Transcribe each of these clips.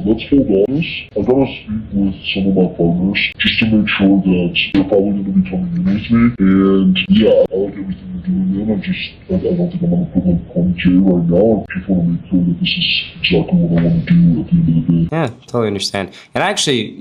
let's hold on this. I gotta speak with some of my partners just to make sure that they're probably gonna be coming in with me. And yeah, I like everything we're doing, man. I don't think I'm gonna put like 20K right now. I just wanna make sure that this is exactly what I wanna do at the end of the day. Yeah, totally understand. And actually,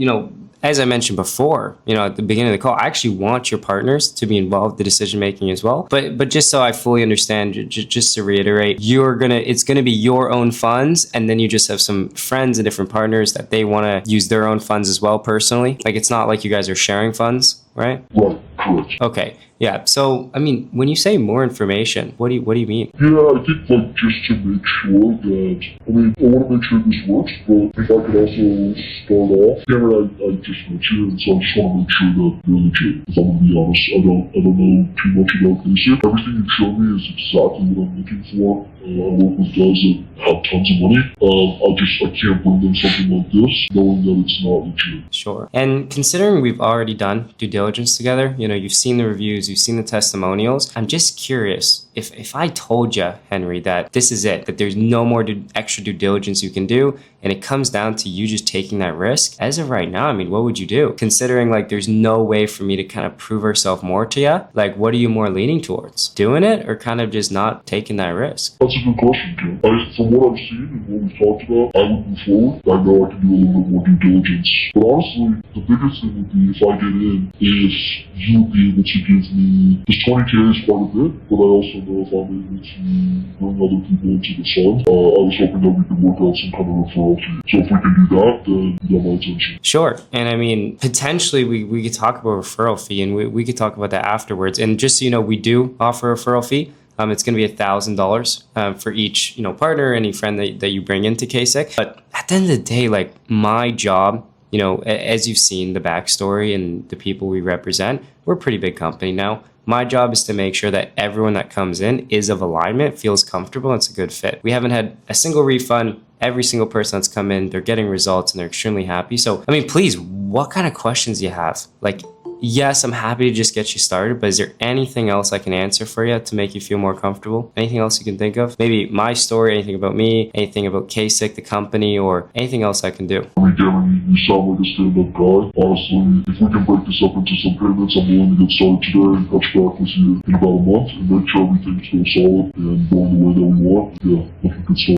as I mentioned before, at the beginning of the call, I actually want your partners to be involved in the decision making as well. But just so I fully understand, just to reiterate, it's gonna be your own funds, and then you just have some friends and different partners that they want to use their own funds as well personally. Like it's not like you guys are sharing funds, right? Right, correct. Okay. Yeah. So, I mean, when you say more information, what do you mean? Yeah, I think like just to make sure that, I want to make sure this works, but if I could also start off, Cameron, I just met you, and so I just want to make sure that you're legit. If I'm gonna be honest, I don't know too much about basic. Everything you've shown me is exactly what I'm looking for. I work with guys that have tons of money. I can't bring them something like this, knowing that it's not legit. Sure. And considering we've already done due diligence together, you've seen the reviews, you've seen the testimonials. I'm just curious, if I told you, Henry, that this is it, that there's no more extra due diligence you can do, and it comes down to you just taking that risk, as of right now, what would you do? Considering like there's no way for me to kind of prove ourselves more to you, like what are you more leaning towards? Doing it or kind of just not taking that risk? That's a good question, Kim. From what I've seen and what we've talked about, I would move forward. I know I can do a little bit more due diligence. But honestly, the biggest thing would be if I get in, if you would be able to give me, this 20K is quite a bit, but I also know if I'm able to bring other people into the fund, I was hoping that we could work out some kind of referral. So if we can do that, then you got my attention. Sure. And potentially we could talk about a referral fee, and we could talk about that afterwards. And just so you know, we do offer a referral fee. It's going to be $1,000 for each, partner, any friend that you bring into KSIC. But at the end of the day, like my job, as you've seen the backstory and the people we represent, we're a pretty big company now. My job is to make sure that everyone that comes in is of alignment, feels comfortable, and it's a good fit. We haven't had a single refund. Every single person that's come in, they're getting results and they're extremely happy. So, please, what kind of questions do you have? Like, yes, I'm happy to just get you started, but is there anything else I can answer for you to make you feel more comfortable? Anything else you can think of? Maybe my story, anything about me, anything about KSIC, the company, or anything else I can do? Gavin, you sound like a stand-up guy. Honestly, if we can break this up into some payments, I'm willing to get started today and touch back with you in about a month and make sure everything's still solid and going the way that we want. Yeah, looking good stuff.